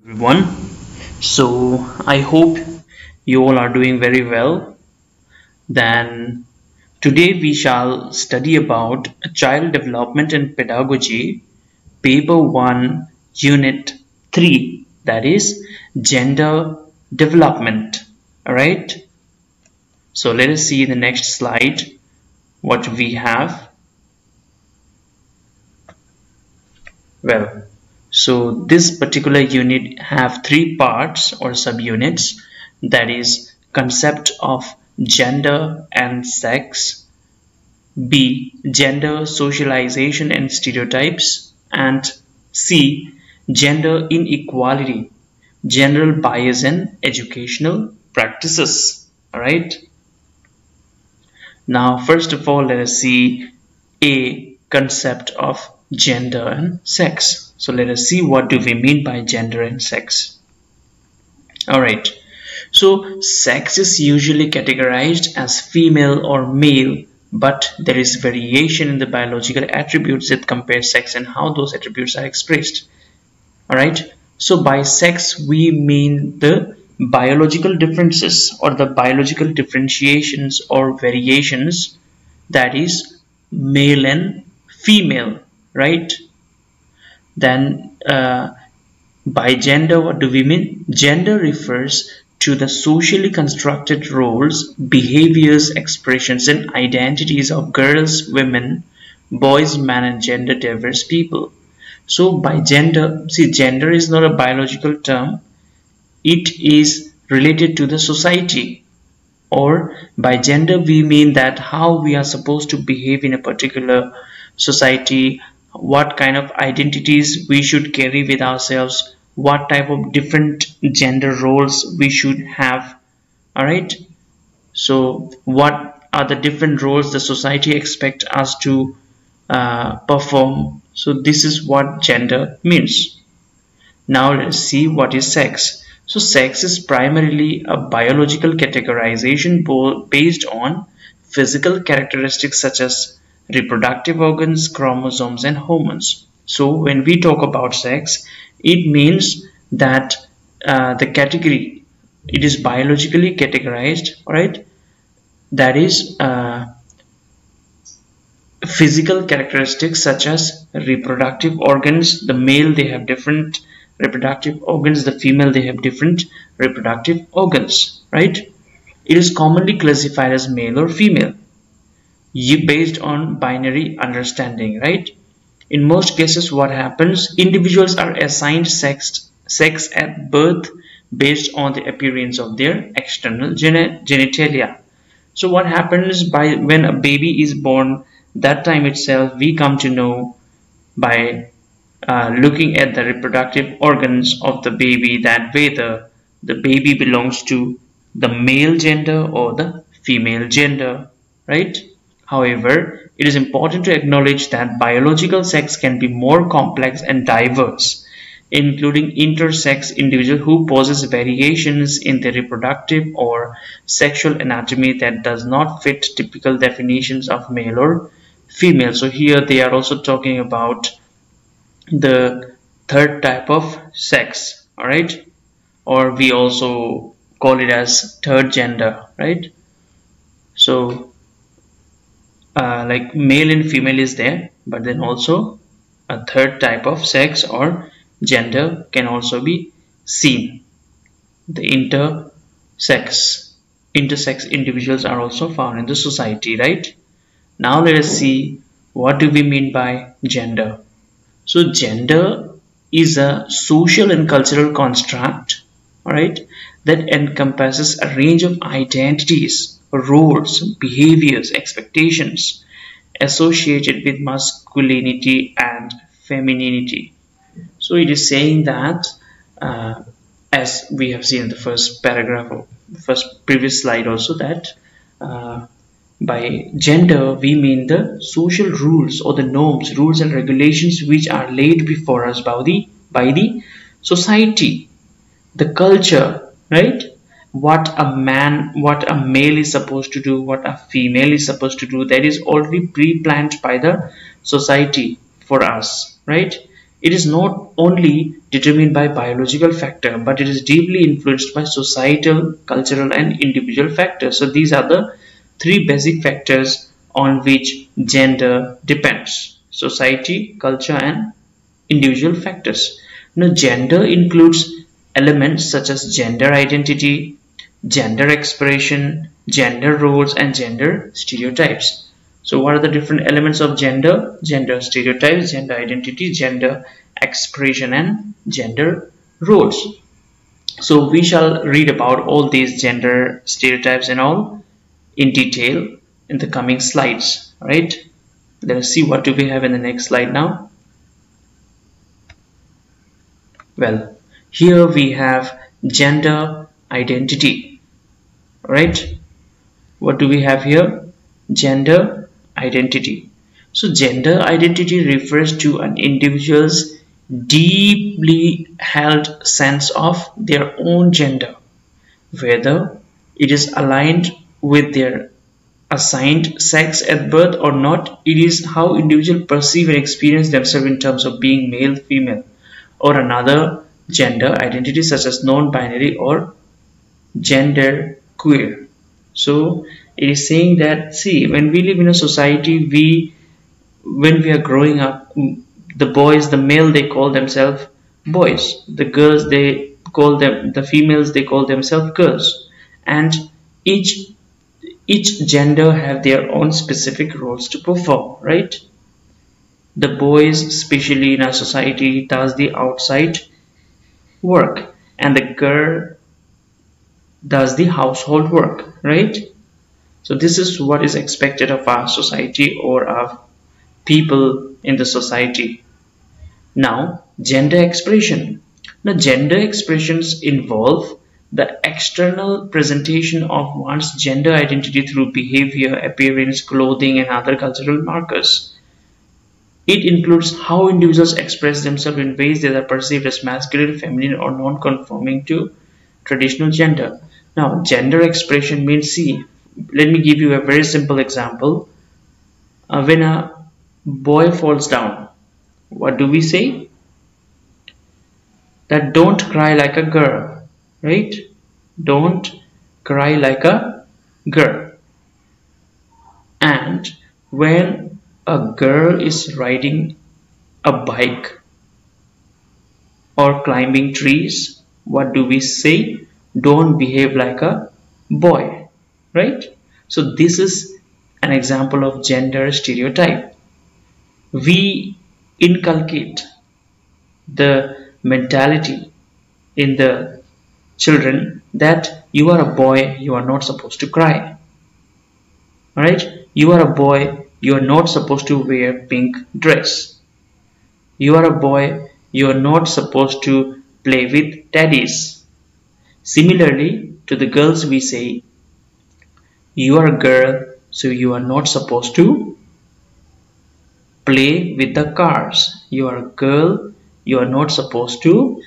Everyone. So I hope you all are doing very well. Then today we shall study about child development and pedagogy, paper 1, unit 3, that is gender development. All right. So let us see in the next slide what we have. Well, so this particular unit have three parts or subunits, that is concept of gender and sex, B, gender socialization and stereotypes, and C, gender inequality, general bias and educational practices. All right. Now first of all, let us see A, concept of gender and sex. So let us see what do we mean by gender and sex. Alright, so sex is usually categorized as female or male, but there is variation in the biological attributes that compare sex and how those attributes are expressed. Alright, so by sex we mean the biological differences or the biological differentiations or variations, that is male and female, right? Then by gender, what do we mean? Gender refers to the socially constructed roles, behaviors, expressions and identities of girls, women, boys, men and gender diverse people. So by gender, see, gender is not a biological term, it is related to the society. Or by gender we mean that how we are supposed to behave in a particular society, what kind of identities we should carry with ourselves, what type of different gender roles we should have. All right, so what are the different roles the society expects us to perform. So this is what gender means. Now let's see what is sex. So sex is primarily a biological categorization based on physical characteristics such as reproductive organs, chromosomes and hormones. So when we talk about sex, it means that the category, it is biologically categorized, right? That is physical characteristics such as reproductive organs. The male, they have different reproductive organs, the female, they have different reproductive organs, right? It is commonly classified as male or female based on binary understanding, right? In most cases what happens, individuals are assigned sex at birth based on the appearance of their external genitalia. So what happens by when a baby is born, that time itself we come to know by looking at the reproductive organs of the baby that whether the baby belongs to the male gender or the female gender, right? However, it is important to acknowledge that biological sex can be more complex and diverse, including intersex individuals who possess variations in their reproductive or sexual anatomy that does not fit typical definitions of male or female. So here they are also talking about the third type of sex, all right, or we also call it as third gender, right? So like male and female is there, but then also a third type of sex or gender can also be seen. The intersex individuals are also found in the society, right? Now let us see what do we mean by gender. So gender is a social and cultural construct, all right, that encompasses a range of identities, roles, behaviors, expectations associated with masculinity and femininity. So it is saying that as we have seen in the first paragraph of the first previous slide also, that by gender we mean the social rules or the norms, rules and regulations which are laid before us by the society, the culture, right? What a male is supposed to do, what a female is supposed to do, that is already pre-planned by the society for us, right? It is not only determined by biological factor, but it is deeply influenced by societal, cultural, and individual factors. So these are the three basic factors on which gender depends: society, culture, and individual factors. Now, gender includes elements such as gender identity, gender expression, gender roles, and gender stereotypes. So what are the different elements of gender? Gender stereotypes, gender identity, gender expression, and gender roles. So we shall read about all these gender stereotypes and all in detail in the coming slides. Right? Let us see what do we have in the next slide now. Well, here we have gender identity. Right? What do we have here? Gender identity. So gender identity refers to an individual's deeply held sense of their own gender, whether it is aligned with their assigned sex at birth or not. It is how individuals perceive and experience themselves in terms of being male, female, or another gender identity such as non-binary or gender queer. So it is saying that, see, when we live in a society, when we are growing up, the boys, the male, they call themselves boys, the girls, they call them, the females, they call themselves girls, and each gender have their own specific roles to perform, right? The boys, especially in our society, does the outside work, and the girl does the household work, right? So this is what is expected of our society or of people in the society. Now, gender expression. Now, gender expressions involve the external presentation of one's gender identity through behavior, appearance, clothing, and other cultural markers. It includes how individuals express themselves in ways that are perceived as masculine, feminine, or non-conforming to traditional gender. Now, gender expression means, see, let me give you a very simple example. When a boy falls down, what do we say? That don't cry like a girl, right? Don't cry like a girl. And when a girl is riding a bike or climbing trees, what do we say? Don't behave like a boy, right? So this is an example of gender stereotype. We inculcate the mentality in the children that you are a boy, you are not supposed to cry. Alright? You are a boy, you are not supposed to wear pink dress. You are a boy, you are not supposed to play with teddies. Similarly, to the girls we say, you are a girl, so you are not supposed to play with the cars. You are a girl, you are not supposed to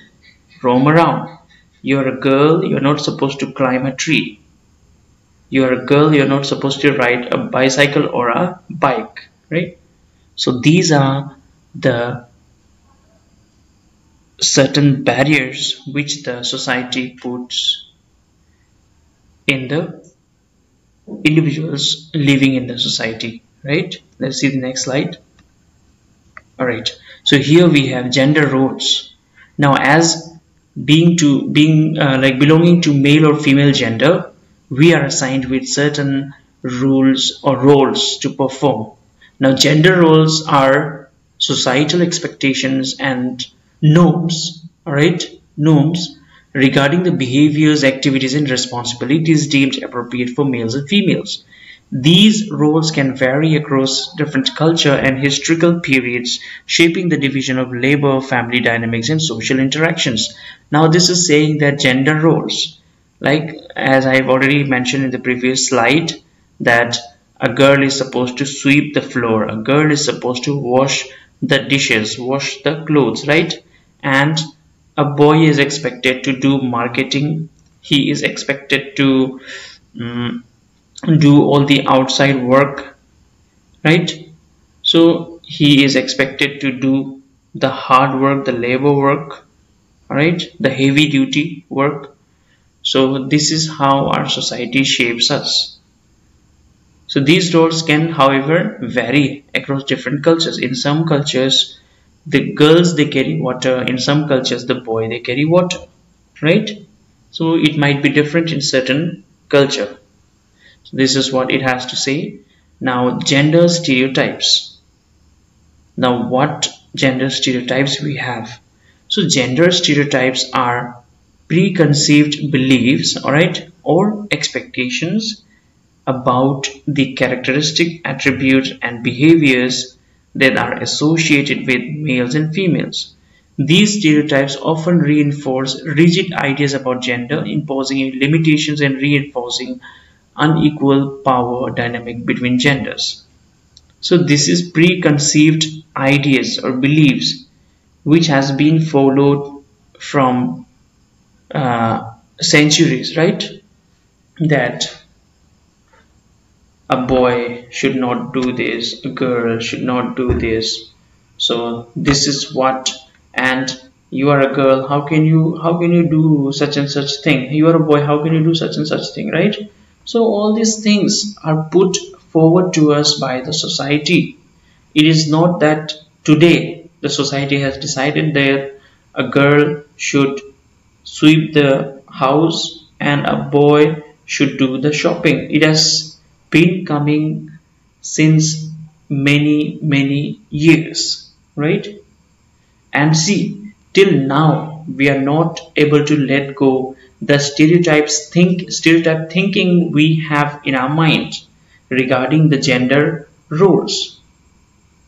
roam around. You are a girl, you are not supposed to climb a tree. You are a girl, you are not supposed to ride a bicycle or a bike, right? So these are the certain barriers which the society puts in the individuals living in the society, right? Let's see the next slide. Alright, so here we have gender roles. Now, as belonging to male or female gender, we are assigned with certain rules or roles to perform. Now, gender roles are societal expectations and norms, alright, norms regarding the behaviors, activities, and responsibilities deemed appropriate for males and females. These roles can vary across different culture and historical periods, shaping the division of labor, family dynamics, and social interactions. Now, this is saying that gender roles, like as I've already mentioned in the previous slide, that a girl is supposed to sweep the floor, a girl is supposed to wash the dishes, wash the clothes, right? And a boy is expected to do marketing, he is expected to do all the outside work, right? So he is expected to do the hard work, the labor work, alright, the heavy duty work. So this is how our society shapes us. So these roles can, however, vary across different cultures. In some cultures, the girls, they carry water. In some cultures, the boy, they carry water, right? So it might be different in certain culture. So this is what it has to say. Now, gender stereotypes. Now, what gender stereotypes we have? So gender stereotypes are preconceived beliefs, all right, or expectations about the characteristic attributes and behaviors that are associated with males and females. These stereotypes often reinforce rigid ideas about gender, imposing limitations and reinforcing unequal power dynamic between genders. So this is preconceived ideas or beliefs which has been followed from centuries, right? That a boy should not do this, a girl should not do this. So this is what, and you are a girl, how can you do such and such thing? You are a boy, how can you do such and such thing, right? So all these things are put forward to us by the society. It is not that today the society has decided that a girl should sweep the house and a boy should do the shopping. It has been coming since many years, right? And see, till now we are not able to let go the stereotype thinking we have in our mind regarding the gender roles,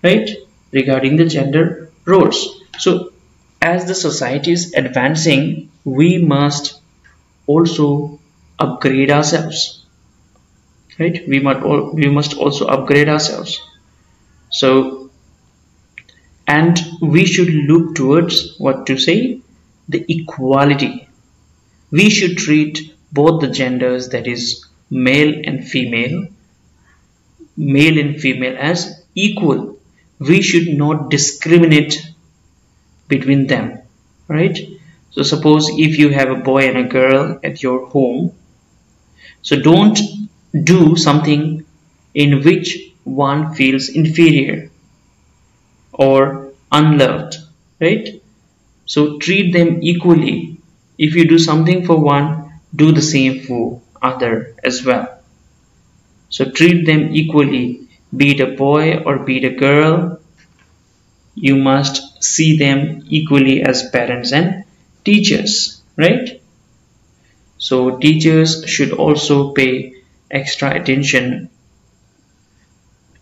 right? Regarding the gender roles. So as the society is advancing, we must also upgrade ourselves, right? We must also upgrade ourselves. So, and we should look towards what to say, the equality. We should treat both the genders, that is male and female as equal. We should not discriminate between them, right? So suppose if you have a boy and a girl at your home, so don't do something in which one feels inferior or unloved, right? So treat them equally. If you do something for one, do the same for other as well. So treat them equally, be it a boy or be it a girl. You must see them equally as parents and teachers, right? So teachers should also pay extra attention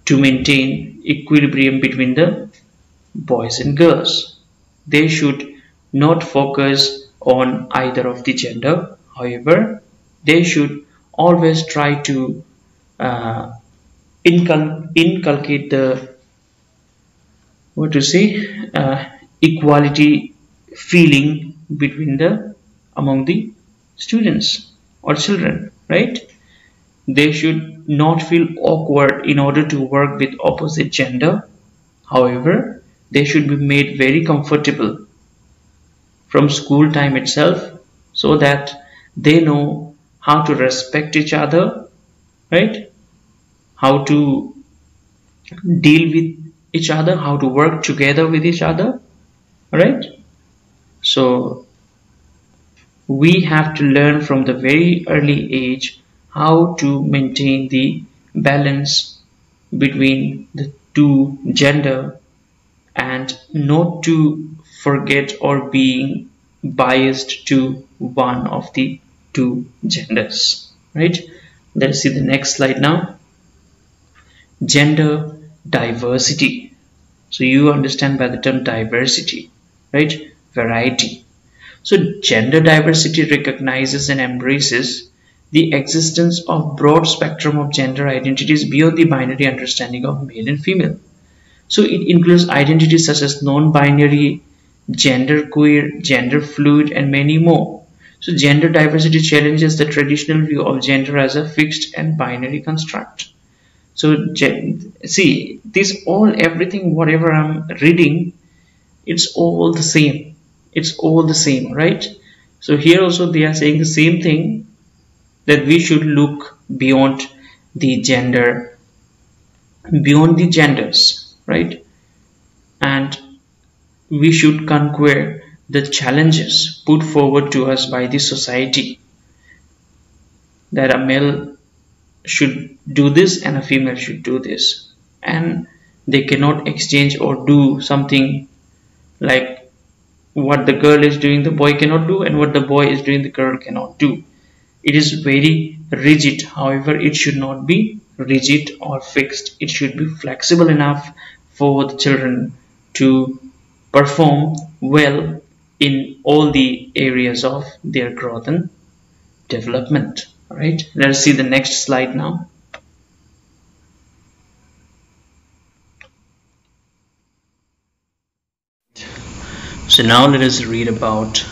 to maintain equilibrium between the boys and girls. They should not focus on either of the gender. However, they should always try to inculcate the equality feeling among the students or children, right? They should not feel awkward in order to work with opposite gender. However, they should be made very comfortable from school time itself, so that they know how to respect each other, right? How to deal with each other, how to work together with each other, right? So we have to learn from the very early age how to maintain the balance between the two gender, and not to forget or being biased to one of the two genders, right? Let's see the next slide now. Gender diversity. So you understand by the term diversity, right? Variety. So gender diversity recognizes and embraces the existence of broad spectrum of gender identities beyond the binary understanding of male and female. So it includes identities such as non-binary, genderqueer, gender fluid, and many more. So gender diversity challenges the traditional view of gender as a fixed and binary construct. So see, this everything whatever I'm reading, it's all the same. It's all the same, right? So here also they are saying the same thing, that we should look beyond the gender, beyond the genders, right? And we should conquer the challenges put forward to us by the society, that a male should do this and a female should do this, and they cannot exchange or do something like what the girl is doing the boy cannot do, and what the boy is doing the girl cannot do. It is very rigid. However, it should not be rigid or fixed. It should be flexible enough for the children to perform well in all the areas of their growth and development. All right, let us see the next slide now. So now let us read about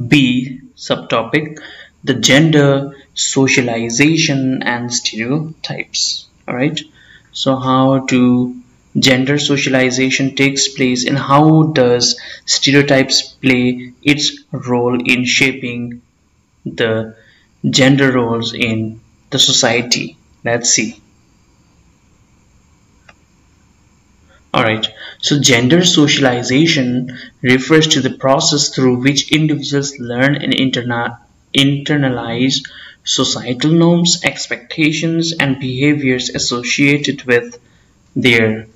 B subtopic, the gender socialization and stereotypes. All right, so how do gender socialization takes place, and how does stereotypes play its role in shaping the gender roles in the society? Let's see. Alright, so gender socialization refers to the process through which individuals learn and internalize societal norms, expectations, and behaviors associated with their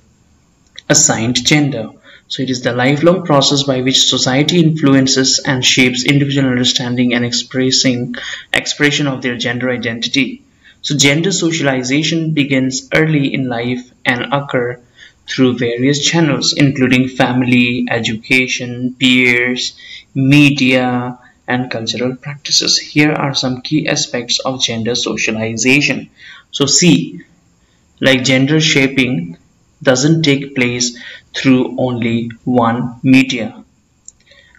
assigned gender. So it is the lifelong process by which society influences and shapes individual understanding and expression of their gender identity. So gender socialization begins early in life and occurs through various channels, including family, education, peers, media, and cultural practices. Here are some key aspects of gender socialization. So C, like gender shaping doesn't take place through only one media.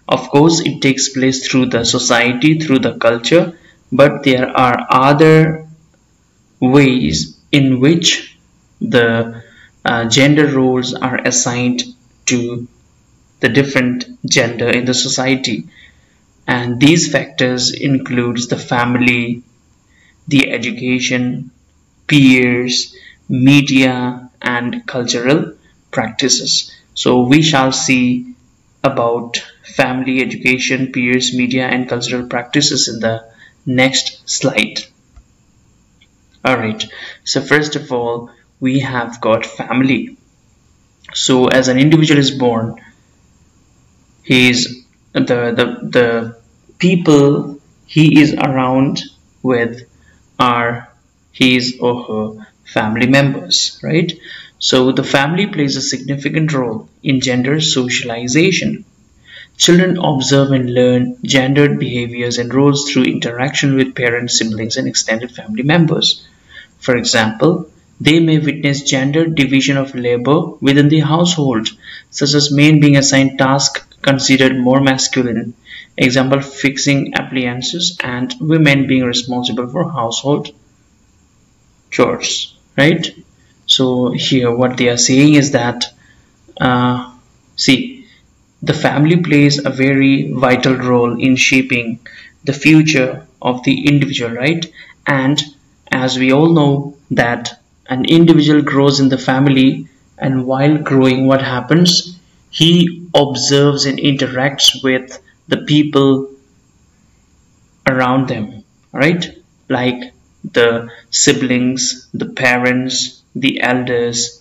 Of course, it takes place through the society, through the culture, but there are other ways in which the gender roles are assigned to the different gender in the society, and these factors includes the family, the education, peers, media, and cultural practices. So we shall see about family, education, peers, media, and cultural practices in the next slide. Alright, so first of all, we have got family. So as an individual is born, he is the people he is around with are his or her family members, right? So the family plays a significant role in gender socialization. Children observe and learn gendered behaviors and roles through interaction with parents, siblings, and extended family members. For example, they may witness gender division of labor within the household, such as men being assigned tasks considered more masculine, example fixing appliances, and women being responsible for household chores, right? So here what they are saying is that see, the family plays a very vital role in shaping the future of the individual, right? And as we all know that an individual grows in the family, and while growing, what happens? He observes and interacts with the people around them, right? Like the siblings, the parents, the elders,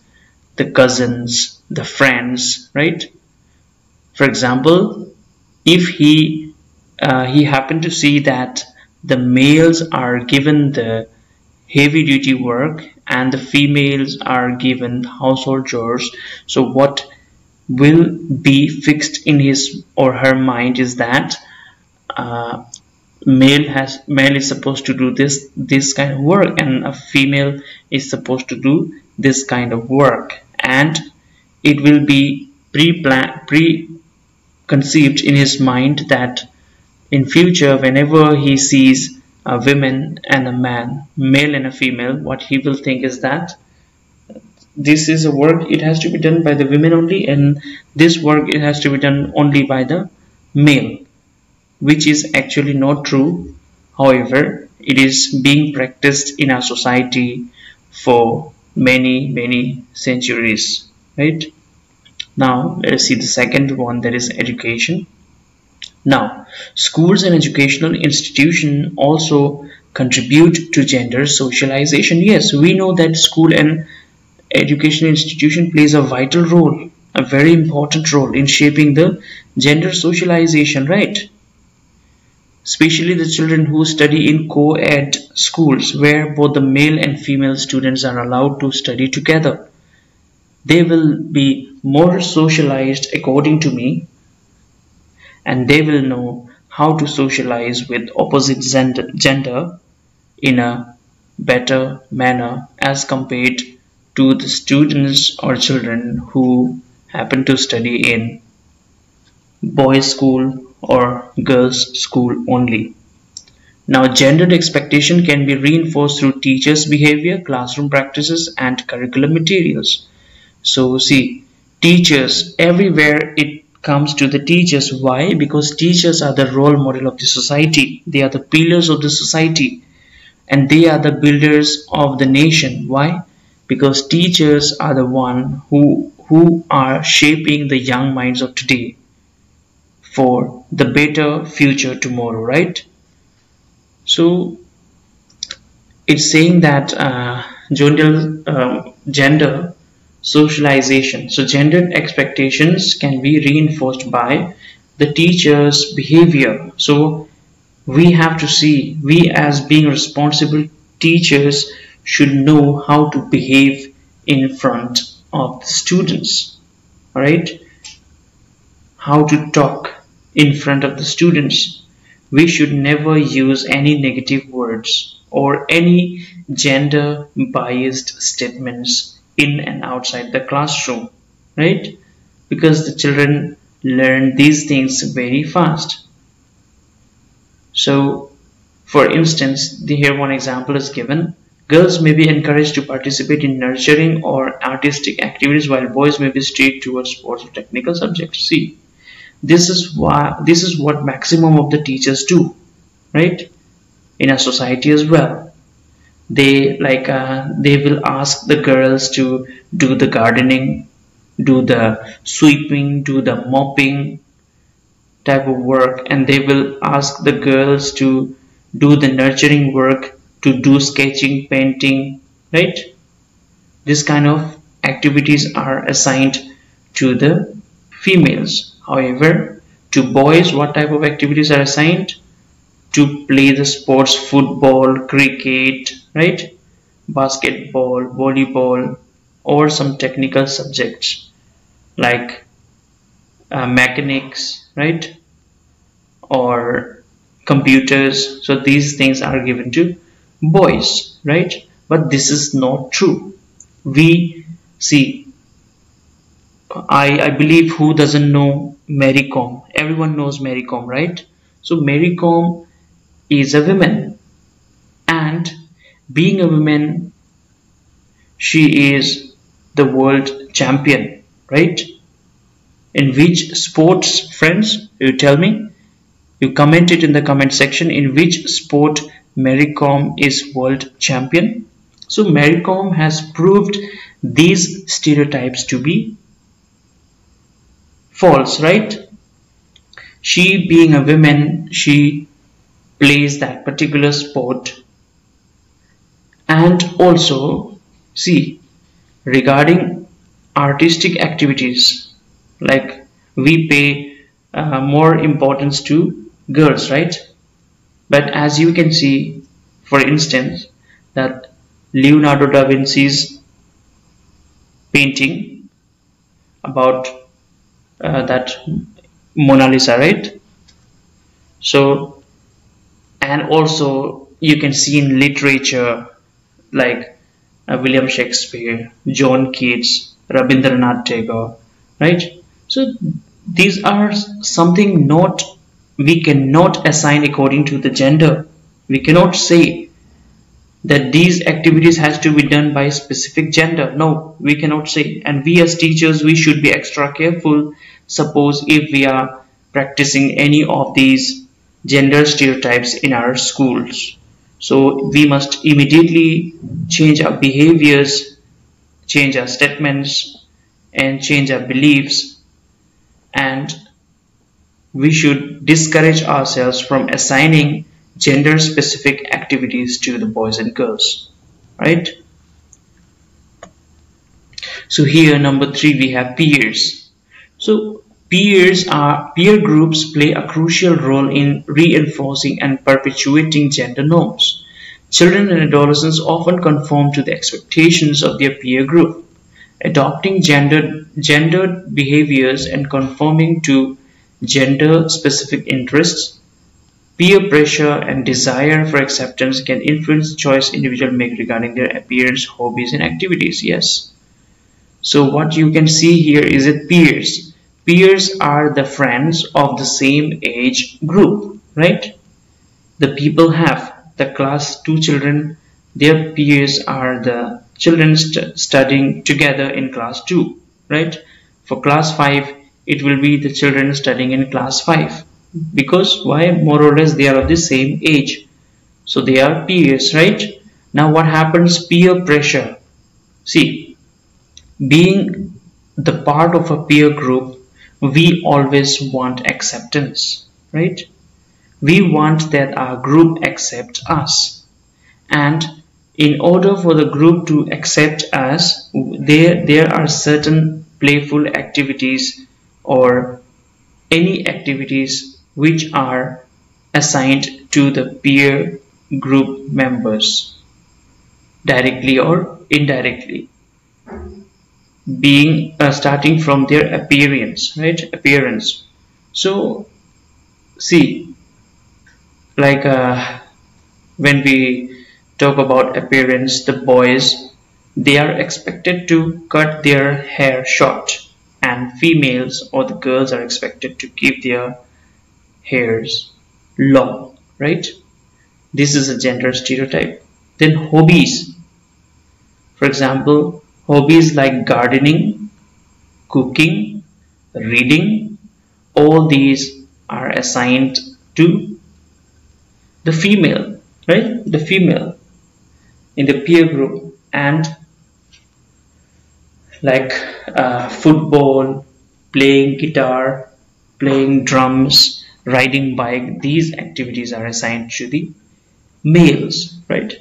the cousins, the friends, right? For example, if he happened to see that the males are given the heavy duty work and the females are given household chores, so what will be fixed in his or her mind is that male is supposed to do this kind of work, and a female is supposed to do this kind of work, and it will be preconceived in his mind that in future, whenever he sees a woman and a man, male and a female, what he will think is that this is a work, it has to be done by the women only, and this work, it has to be done only by the male, which is actually not true. However, it is being practiced in our society for many centuries, right? Now let us see the second one, that is education. Now, schools and educational institutions also contribute to gender socialization. Yes, we know that school and educational institution plays a vital role, a very important role in shaping the gender socialization, right? Especially the children who study in co-ed schools where both the male and female students are allowed to study together. They will be more socialized according to me, and they will know how to socialize with opposite gender in a better manner as compared to the students or children who happen to study in boys school or girls school only. Now, gendered expectation can be reinforced through teachers' behavior, classroom practices, and curriculum materials. So see, teachers, everywhere it comes to the teachers. Why? Because teachers are the role model of the society. They are the pillars of the society, and they are the builders of the nation. Why? Because teachers are the one who are shaping the young minds of today for the better future tomorrow, right? So it's saying that gender socialization. So gendered expectations can be reinforced by the teacher's behavior. So we have to see, we as being responsible teachers should know how to behave in front of the students, all right? How to talk in front of the students. We should never use any negative words or any gender biased statements in and outside the classroom, right? Because the children learn these things very fast. So for instance, here one example is given. Girls may be encouraged to participate in nurturing or artistic activities, while boys may be steered towards sports or technical subjects. See, this is what maximum of the teachers do, right? In a society as well. They will ask the girls to do the gardening, do the sweeping, do the mopping type of work, and they will ask the girls to do the nurturing work, to do sketching, painting, right? This kind of activities are assigned to the females. However, to boys, what type of activities are assigned? To play the sports, football, cricket, right? Basketball, volleyball, or some technical subjects like mechanics, right? Or computers. So these things are given to boys, right? But this is not true. We see, I believe, who doesn't know Mary Kom? Everyone knows Mary Kom, right? So Mary Kom is a woman, and being a woman, she is the world champion, right? In which sports, friends? You tell me. You comment it in the comment section. In which sport Mary Kom is world champion? So Mary Kom has proved these stereotypes to be false, right? She, being a woman, she plays that particular sport. And also, see, regarding artistic activities, like we pay more importance to girls, right? But as you can see, for instance, that Leonardo da Vinci's painting about that Mona Lisa, right? So, and also you can see in literature like William Shakespeare, John Keats, Rabindranath Tagore, right? So these are something not, we cannot assign according to the gender. We cannot say that these activities has to be done by specific gender. No, we cannot say. And we as teachers, we should be extra careful. Suppose if we are practicing any of these gender stereotypes in our schools. So we must immediately change our behaviors, change our statements, and change our beliefs, and we should discourage ourselves from assigning gender specific activities to the boys and girls, right? So here, number 3, we have peers. So peer groups play a crucial role in reinforcing and perpetuating gender norms. Children and adolescents often conform to the expectations of their peer group, adopting gendered behaviors and conforming to gender-specific interests. Peer pressure and desire for acceptance can influence the choice individuals make regarding their appearance, hobbies, and activities. Yes. So what you can see here is that peers. Peers are the friends of the same age group, right? The people have the class 2 children, their peers are the children studying together in class 2, right? For class 5, it will be the children studying in class 5. Because why? More or less they are of the same age. So they are peers, right? Now what happens? Peer pressure. See, being the part of a peer group, we always want acceptance, right? We want that our group accept us, and in order for the group to accept us, there are certain playful activities or any activities which are assigned to the peer group members directly or indirectly, being starting from their appearance, right? Appearance. So see, like when we talk about appearance, the boys, they are expected to cut their hair short, and females or the girls are expected to keep their hairs long, right? This is a gender stereotype. Then hobbies, for example, hobbies like gardening, cooking, reading, all these are assigned to the female, right? The female in the peer group. And like football, playing guitar, playing drums, riding bike, these activities are assigned to the males, right?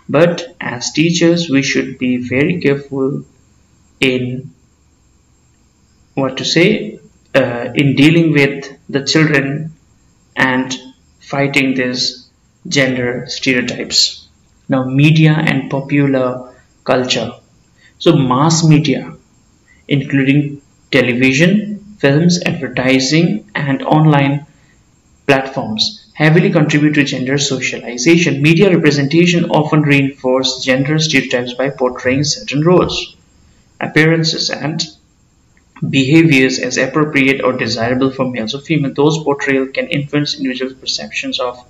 But as teachers, we should be very careful in what to say in dealing with the children and fighting these gender stereotypes. Now, media and popular culture. So mass media, including television, films, advertising, and online platforms, heavily contribute to gender socialization. Media representation often reinforce gender stereotypes by portraying certain roles, appearances, and behaviors as appropriate or desirable for males or females. Those portrayals can influence individuals' perceptions of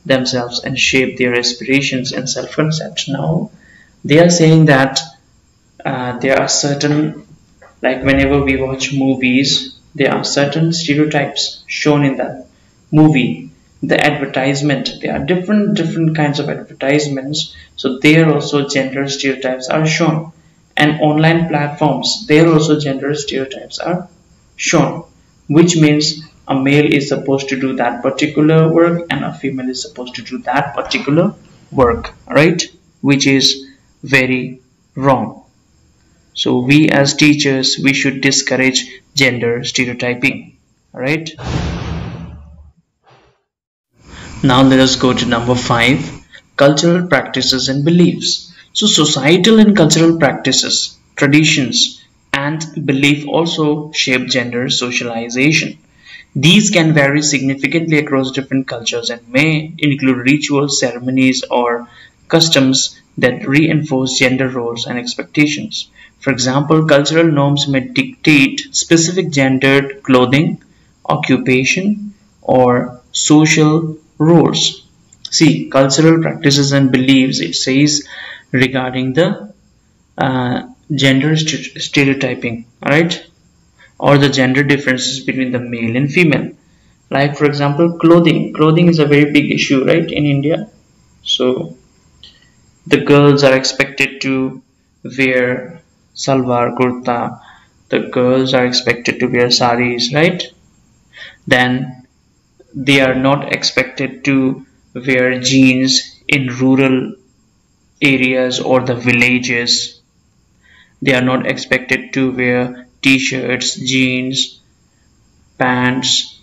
themselves and shape their aspirations and self-concept. Now, they are saying that there are certain, like whenever we watch movies, there are certain stereotypes shown in the movie. The advertisement, there are different kinds of advertisements, so there also gender stereotypes are shown. And online platforms, there also gender stereotypes are shown, which means a male is supposed to do that particular work and a female is supposed to do that particular work, right? Which is very wrong. So we as teachers, we should discourage gender stereotyping, right? Now let us go to number 5, cultural practices and beliefs. So societal and cultural practices, traditions, and belief also shape gender socialization. These can vary significantly across different cultures and may include rituals, ceremonies, or customs that reinforce gender roles and expectations. For example, cultural norms may dictate specific gendered clothing, occupation, or social roles. See, cultural practices and beliefs, it says regarding the gender stereotyping, alright, or the gender differences between the male and female. Like for example, clothing is a very big issue, right, in India. So the girls are expected to wear salwar kurta, the girls are expected to wear saris, right? Then they are not expected to wear jeans in rural areas or the villages. They are not expected to wear t-shirts, jeans, pants.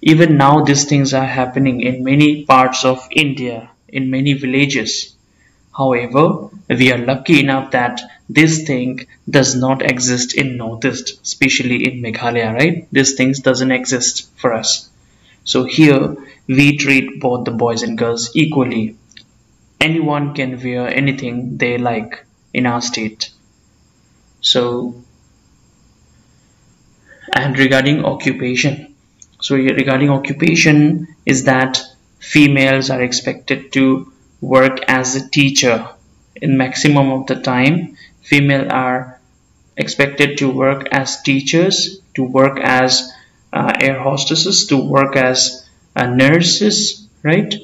Even now these things are happening in many parts of India, in many villages. However, we are lucky enough that this thing does not exist in Northeast, especially in Meghalaya, right? These things doesn't exist for us. So here we treat both the boys and girls equally. Anyone can wear anything they like in our state. So, and regarding occupation, so regarding occupation is that females are expected to work as a teacher. In maximum of the time, female are expected to work as teachers, to work as air hostesses, to work as nurses, right?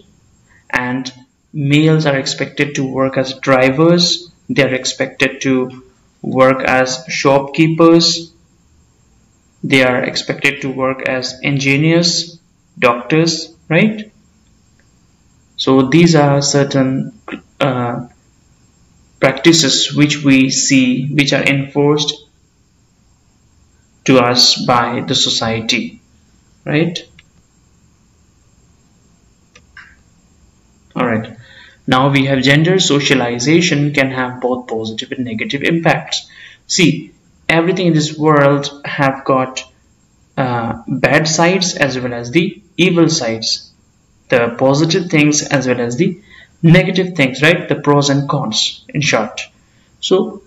And males are expected to work as drivers. They are expected to work as shopkeepers. They are expected to work as engineers, doctors, right? So these are certain practices which we see, which are enforced to us by the society, right? All right. Now we have gender socialization can have both positive and negative impacts. See, everything in this world have got bad sides as well as the evil sides, the positive things as well as the negative things, right? The pros and cons, in short. So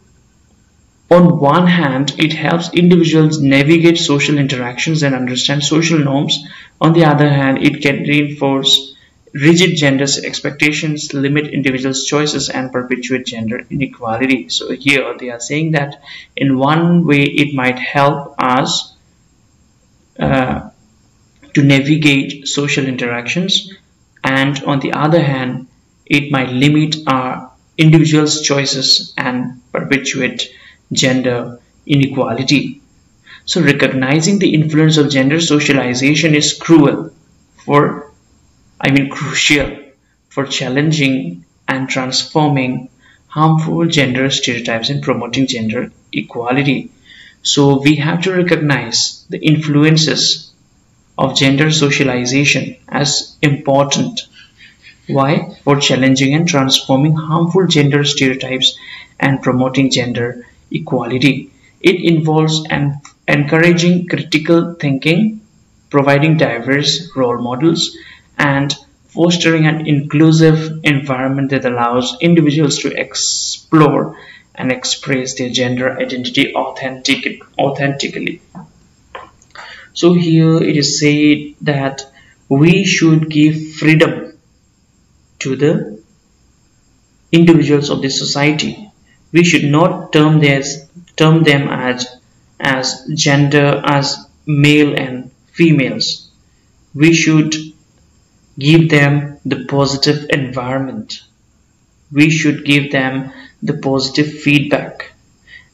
on one hand, it helps individuals navigate social interactions and understand social norms. On the other hand, it can reinforce rigid gender expectations, limit individuals' choices, and perpetuate gender inequality. So here they are saying that in one way it might help us to navigate social interactions, and on the other hand it might limit our individuals' choices and perpetuate gender inequality. So recognizing the influence of gender socialization is crucial for challenging and transforming harmful gender stereotypes and promoting gender equality. So we have to recognize the influences of gender socialization as important. Why? For challenging and transforming harmful gender stereotypes and promoting gender equality. It involves encouraging critical thinking, providing diverse role models, and fostering an inclusive environment that allows individuals to explore and express their gender identity authentically. So here it is said that we should give freedom to the individuals of this society. We should not term them as gender as male and females. We should give them the positive environment. We should give them the positive feedback,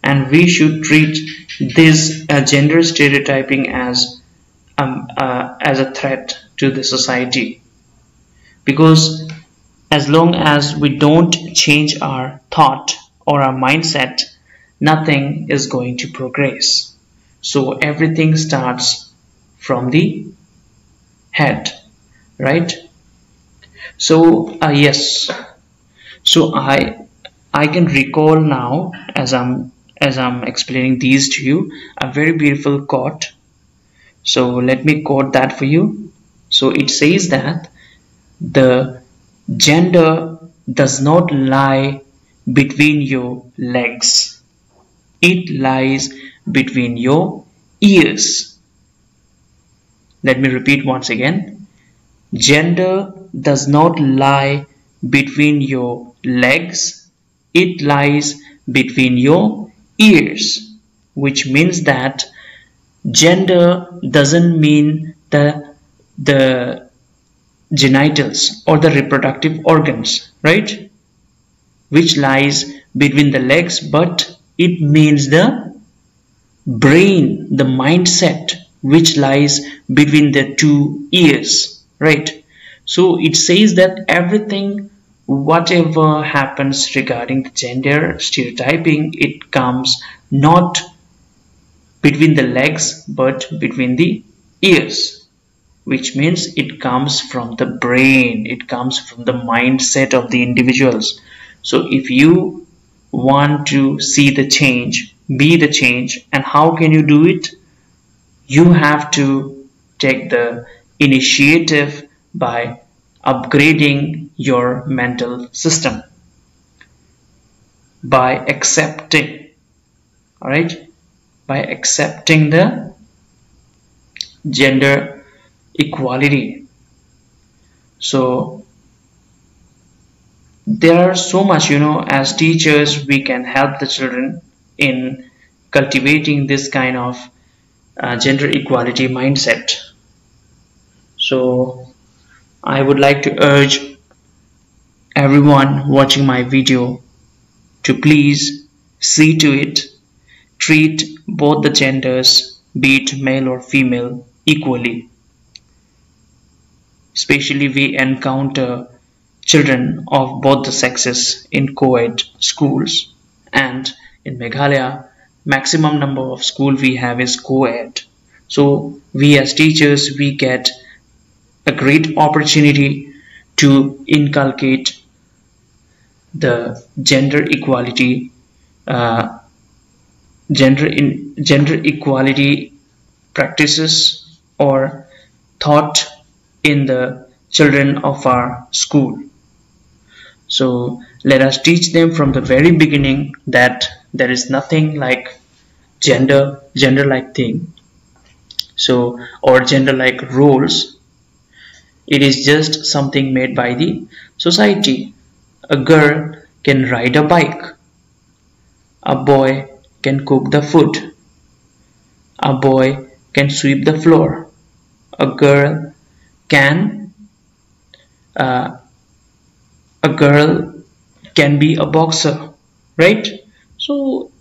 and we should treat this gender stereotyping as a threat to the society, because as long as we don't change our thought or our mindset, nothing is going to progress. So everything starts from the head, right? So yes, so I can recall now, as I'm explaining these to you, a very beautiful quote. So let me quote that for you. So it says that the gender does not lie between your legs, it lies between your ears. Let me repeat once again. Gender does not lie between your legs, it lies between your ears, which means that gender doesn't mean the the genitals or the reproductive organs, right, which lies between the legs, but it means the brain, the mindset, which lies between the two ears, right? So it says that everything, whatever happens regarding the gender stereotyping, it comes not between the legs but between the ears, which means it comes from the brain, it comes from the mindset of the individuals. So if you want to see the change, be the change, and how can you do it? You have to take the initiative by upgrading your mental system, by accepting, all right, by accepting the gender equality. So there are so much, as teachers we can help the children in cultivating this kind of gender equality mindset. So I would like to urge everyone watching my video to please see to it, treat both the genders, be it male or female, equally. Especially we encounter children of both the sexes in co-ed schools, and in Meghalaya maximum number of school we have is co-ed. So we as teachers, we get a great opportunity to inculcate the gender equality, gender equality practices or thought in the children of our school. So let us teach them from the very beginning that there is nothing like gender like thing, so, or gender like roles. It is just something made by the society. A girl can ride a bike, a boy can cook the food, a boy can sweep the floor, a girl can be a boxer, right? So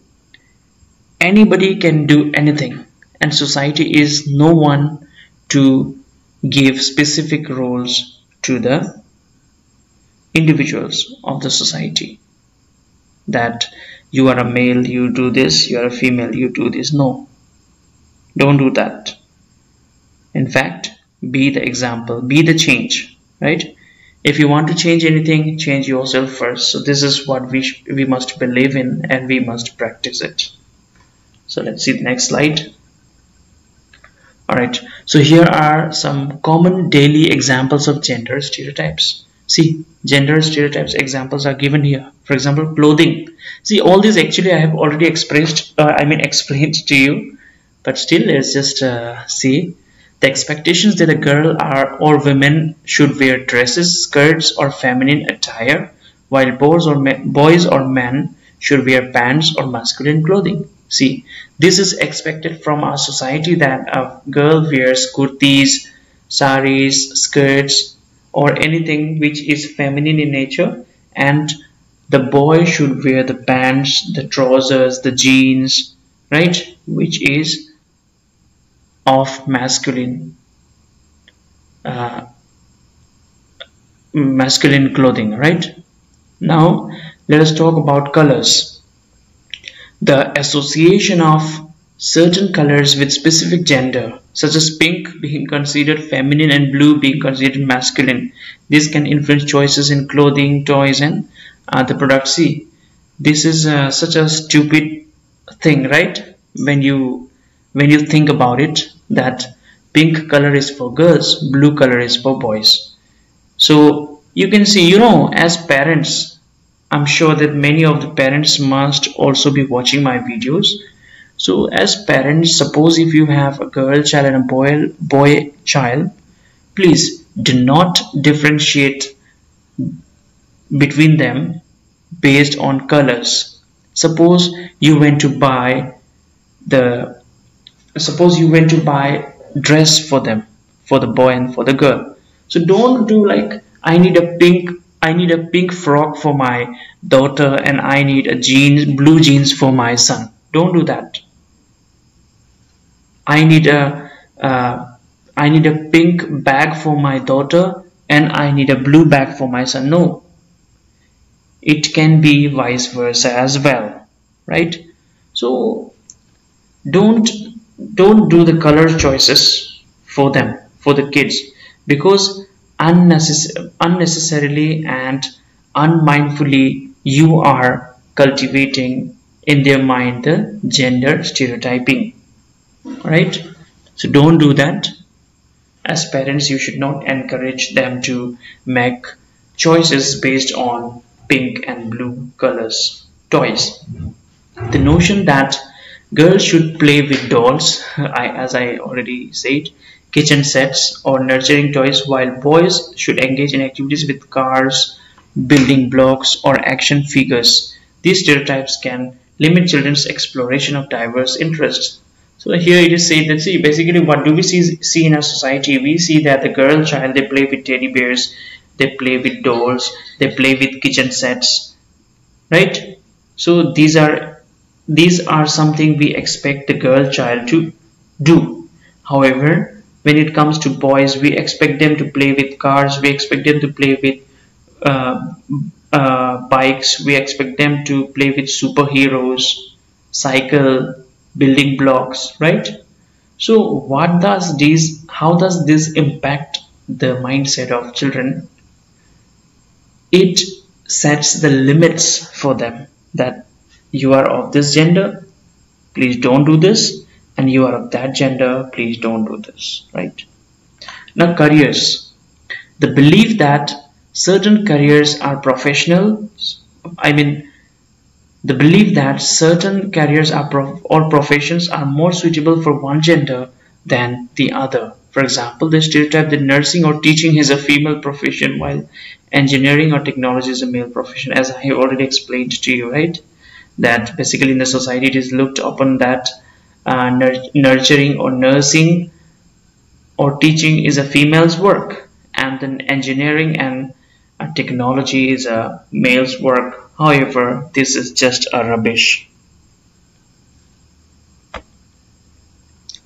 anybody can do anything, and society is no one to give specific roles to the individuals of the society, that you are a male, you do this, you are a female, you do this. No, don't do that. In fact, be the example, be the change, right? If you want to change anything, change yourself first. So this is what we must believe in, and we must practice it. So let's see the next slide. Alright, so here are some common daily examples of gender stereotypes. See, gender stereotypes examples are given here. For example, clothing. See, all these actually I have already explained to you, but still let's just see. The expectations that a girl or women should wear dresses, skirts or feminine attire, while boys or men should wear pants or masculine clothing. See, this is expected from our society, that a girl wears kurtis, saris, skirts or anything which is feminine in nature, and the boy should wear the pants, the trousers, the jeans, right, which is of masculine clothing, right? Now let us talk about colors. The association of certain colors with specific gender, such as pink being considered feminine and blue being considered masculine, this can influence choices in clothing, toys and other products. See, this is such a stupid thing, right? When you think about it, that pink color is for girls, blue color is for boys. So you can see, as parents, I'm sure that many of the parents must also be watching my videos. So as parents, suppose if you have a girl child and a boy child, please do not differentiate between them based on colors. Suppose you went to buy dress for them, for the boy and for the girl. So don't do like I need a pink frock for my daughter and I need a blue jeans for my son. Don't do that. I need a pink bag for my daughter and I need a blue bag for my son. No, it can be vice versa as well, right? So don't do the color choices for them, for the kids, because unnecessarily and unmindfully you are cultivating in their mind the gender stereotyping. Right? So don't do that. As parents, you should not encourage them to make choices based on pink and blue colors toys. The notion that girls should play with dolls, as I already said, kitchen sets or nurturing toys, while boys should engage in activities with cars, building blocks or action figures. These stereotypes can limit children's exploration of diverse interests. So here it is said that, see, basically what do we see in our society? We see that the girl child, they play with teddy bears, they play with dolls, they play with kitchen sets, right? So these are something we expect the girl child to do. However, when it comes to boys, we expect them to play with cars, we expect them to play with bikes, we expect them to play with superheroes, cycle, building blocks, right? So how does this impact the mindset of children? It sets the limits for them that you are of this gender, please don't do this, and you are of that gender, please don't do this, right? Now, careers. The belief that certain careers are the belief that certain careers or professions are more suitable for one gender than the other. For example, the stereotype that nursing or teaching is a female profession while engineering or technology is a male profession, as I have already explained to you, right? That basically in the society it is looked upon that nurturing or nursing or teaching is a female's work, and then engineering and technology is a male's work. However, this is just a rubbish.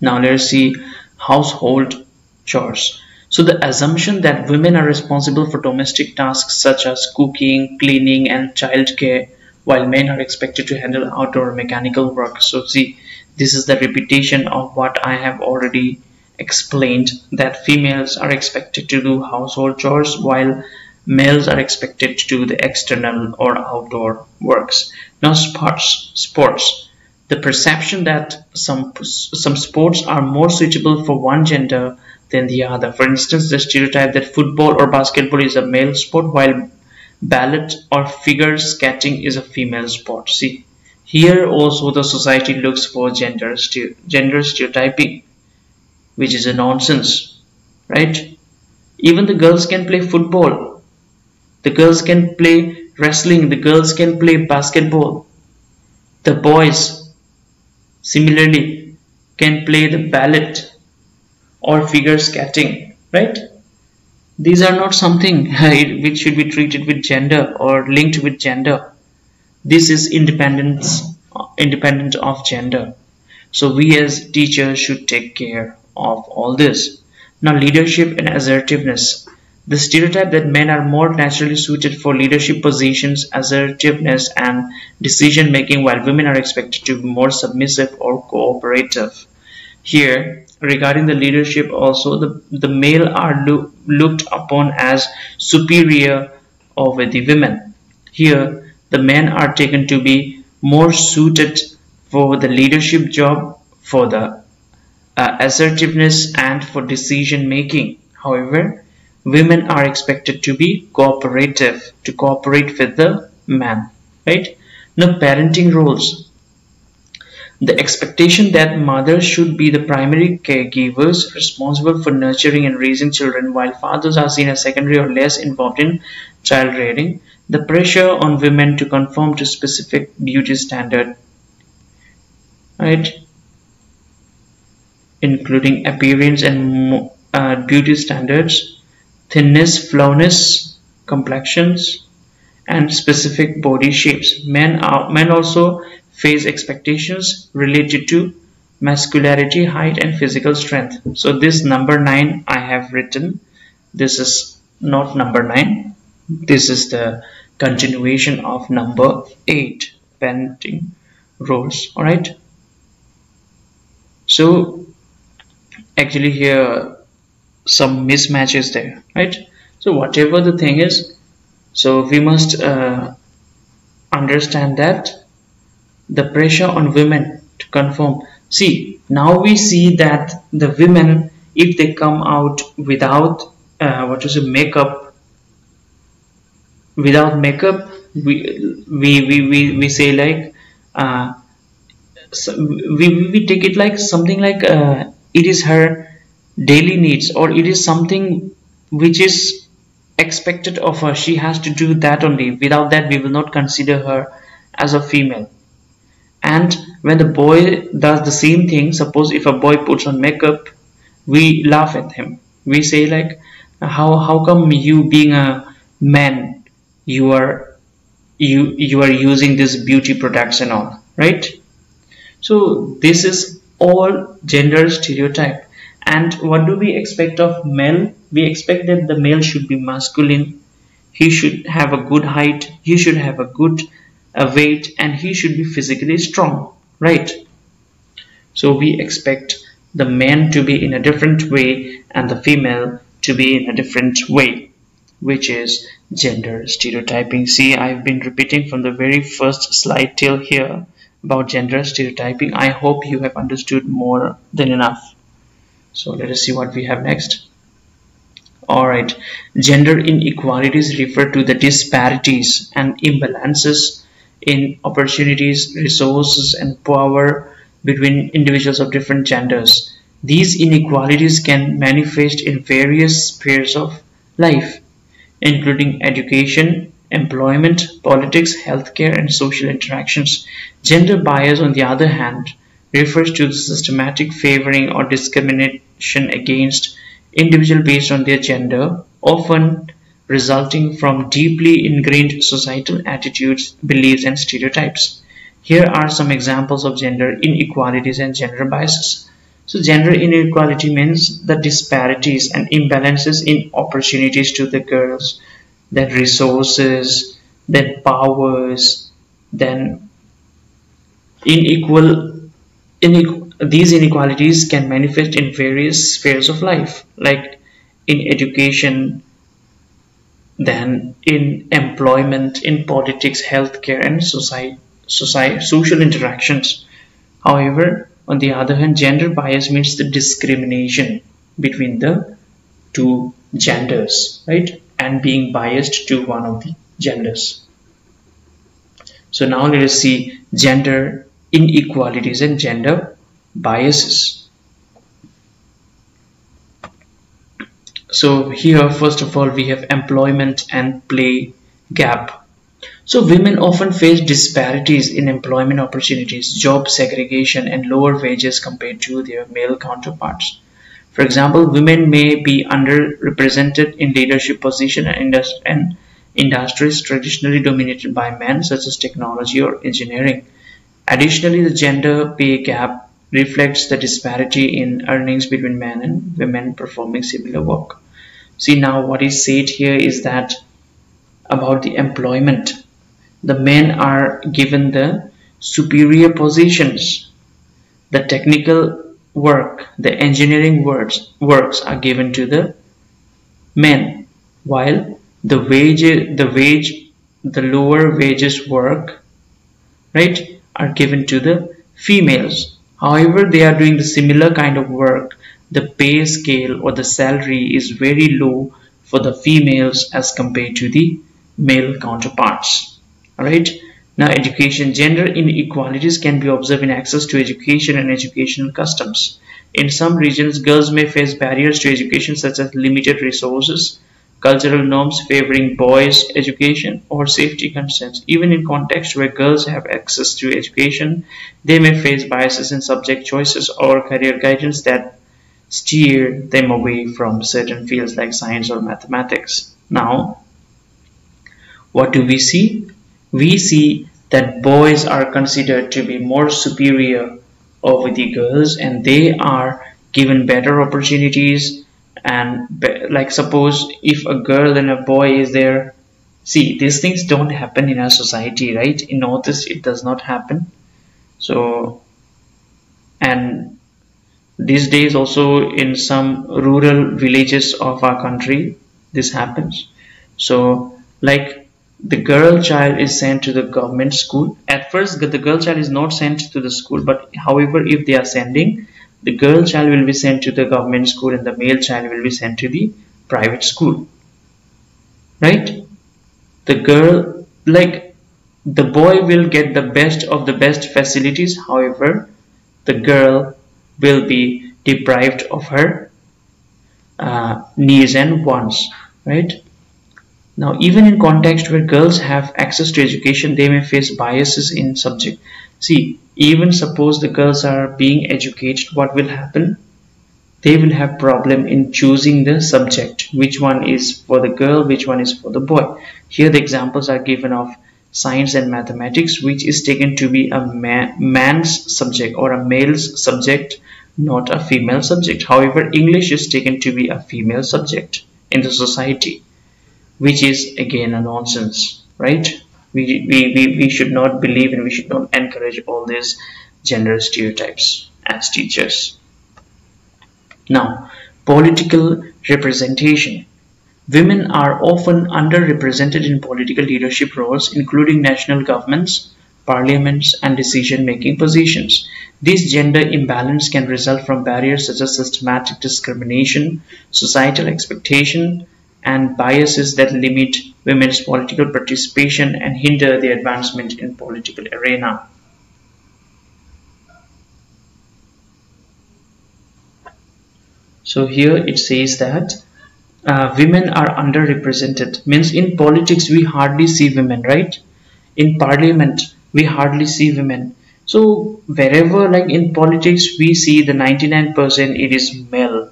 Now let's see household chores. So the assumption that women are responsible for domestic tasks such as cooking, cleaning and childcare, while men are expected to handle outdoor mechanical work. So see, this is the repetition of what I have already explained, that females are expected to do household chores while males are expected to do the external or outdoor works. Now sports. The perception that some sports are more suitable for one gender than the other. For instance, the stereotype that football or basketball is a male sport while ballet or figure skating is a female sport. See, here also the society looks for gender stereotyping, which is a nonsense, right? Even the girls can play football. The girls can play wrestling, the girls can play basketball. The boys similarly can play the ballet or figure skating, right? These are not something which should be treated with gender or linked with gender. This is independent of gender. So we as teachers should take care of all this. Now, leadership and assertiveness. The stereotype that men are more naturally suited for leadership positions, assertiveness and decision making, while women are expected to be more submissive or cooperative. Here, regarding the leadership also, the male are looked upon as superior over the women. Here, the men are taken to be more suited for the leadership job, for the assertiveness and for decision making. However, women are expected to be cooperative, to cooperate with the man, right? Now, parenting roles. The expectation that mothers should be the primary caregivers responsible for nurturing and raising children, while fathers are seen as secondary or less involved in child rearing. The pressure on women to conform to specific beauty standard, right, including appearance and beauty standards, thinness, flawless complexions, and specific body shapes. Men also face expectations related to muscularity, height, and physical strength. So this number 9 I have written. This is not number 9. This is the continuation of number 8, parenting roles. All right. So actually here some mismatches there, right? So whatever the thing is, so we must understand that the pressure on women to conform. See, now we see that the women, if they come out without makeup, we say like so we take it like something like it is her daily needs, or it is something which is expected of her. She has to do that only. Without that, we will not consider her as a female. And when the boy does the same thing, suppose if a boy puts on makeup, we laugh at him. We say like, how come you being a man, you are using this beauty products and all, right? So this is all gender stereotype. And what do we expect of male? We expect that the male should be masculine, he should have a good height, he should have a good weight, and he should be physically strong, right? So we expect the man to be in a different way and the female to be in a different way, which is gender stereotyping. See, I've been repeating from the very first slide till here about gender stereotyping. I hope you have understood more than enough. So let us see what we have next. Alright, gender inequalities refer to the disparities and imbalances in opportunities, resources, and power between individuals of different genders. These inequalities can manifest in various spheres of life, including education, employment, politics, healthcare, and social interactions. Gender bias, on the other hand, refers to the systematic favoring or discrimination against individuals based on their gender, often resulting from deeply ingrained societal attitudes, beliefs, and stereotypes. Here are some examples of gender inequalities and gender biases. So gender inequality means the disparities and imbalances in opportunities to the girls, then resources, then powers, then these inequalities can manifest in various spheres of life, like in education, then in employment, in politics, healthcare, and social interactions. However, on the other hand, gender bias means the discrimination between the two genders, right? And being biased to one of the genders. So now let us see gender inequalities and gender biases. So here, first of all, we have employment and play gap. So women often face disparities in employment opportunities, job segregation, and lower wages compared to their male counterparts. For example, women may be underrepresented in leadership positions and industries traditionally dominated by men, such as technology or engineering. Additionally, the gender pay gap reflects the disparity in earnings between men and women performing similar work. See, now what is said here is that about the employment, the men are given the superior positions. The technical work, the engineering works are given to the men, while the lower wages work, right, are given to the females. However, they are doing the similar kind of work. The pay scale or the salary is very low for the females as compared to the male counterparts. Alright, now education. Gender inequalities can be observed in access to education and educational customs. In some regions, girls may face barriers to education such as limited resources, cultural norms favoring boys' education, or safety concerns. Even in contexts where girls have access to education, they may face biases in subject choices or career guidance that steer them away from certain fields like science or mathematics. Now, what do we see? We see that boys are considered to be more superior over the girls, and they are given better opportunities. And like, suppose if a girl and a boy is there, see, these things don't happen in our society, right? In Northeast it does not happen. So, and these days also in some rural villages of our country this happens. So like, the girl child is sent to the government school. At first the girl child is not sent to the school, but however, if they are sending, the girl child will be sent to the government school and the male child will be sent to the private school, right? The girl, like, the boy will get the best of the best facilities, however the girl will be deprived of her needs and wants, right? Now, even in context where girls have access to education, they may face biases in subject. See, even suppose the girls are being educated, what will happen? They will have problem in choosing the subject, which one is for the girl, which one is for the boy. Here the examples are given of science and mathematics, which is taken to be a man's subject or a male's subject, not a female subject. However, English is taken to be a female subject in the society, which is again a nonsense, right? We should not believe and we should not encourage all these gender stereotypes as teachers. Now, political representation. Women are often underrepresented in political leadership roles, including national governments, parliaments, and decision-making positions. This gender imbalance can result from barriers such as systematic discrimination, societal expectation, and biases that limit women's political participation and hinder their advancement in political arena. So here it says that women are underrepresented, means in politics we hardly see women, right? In parliament we hardly see women. So wherever, like in politics, we see the 99% it is male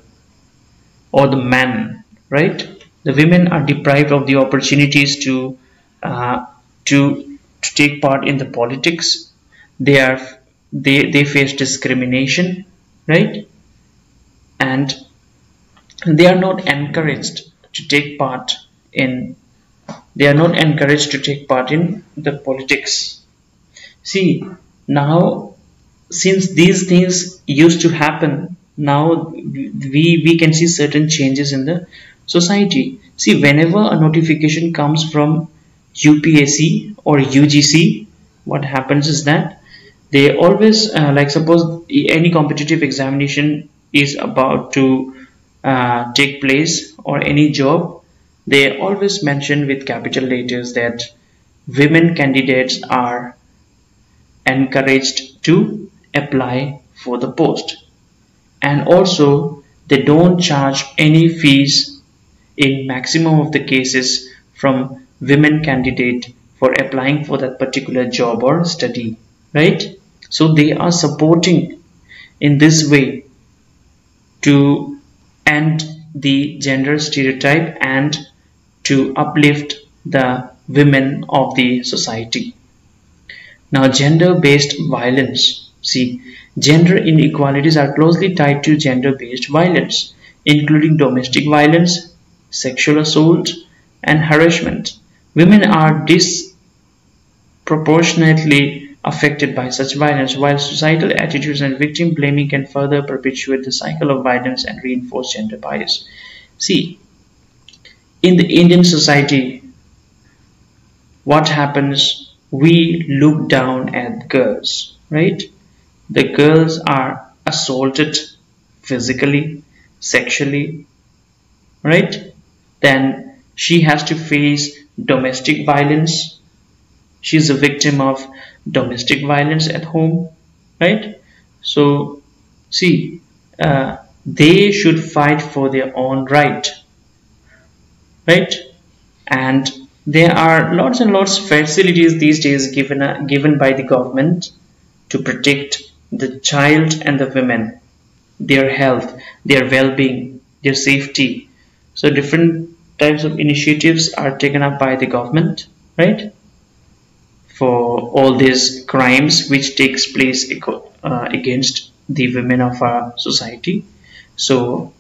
or the man, right? The women are deprived of the opportunities to take part in the politics. They face discrimination, right? And they are not encouraged to take part in the politics. See, now since these things used to happen, now we can see certain changes in the society. See, whenever a notification comes from UPSC or UGC, what happens is that they always like, suppose any competitive examination is about to take place or any job, they always mention with capital letters that women candidates are encouraged to apply for the post, and also they don't charge any fees in maximum of the cases from women candidate for applying for that particular job or study, right? So they are supporting in this way to end the gender stereotype and to uplift the women of the society. Now, gender-based violence. See, gender inequalities are closely tied to gender-based violence, including domestic violence, sexual assault, and harassment. Women are disproportionately affected by such violence, while societal attitudes and victim blaming can further perpetuate the cycle of violence and reinforce gender bias. See, in the Indian society, what happens? We look down at girls, right? The girls are assaulted physically, sexually, right? Then she has to face domestic violence. She's a victim of domestic violence at home, right? So see, they should fight for their own right, right? And there are lots and lots of facilities these days given by the government to protect the child and the women, their health, their well-being, their safety. So different types of initiatives are taken up by the government, right, for all these crimes which takes place against the women of our society. So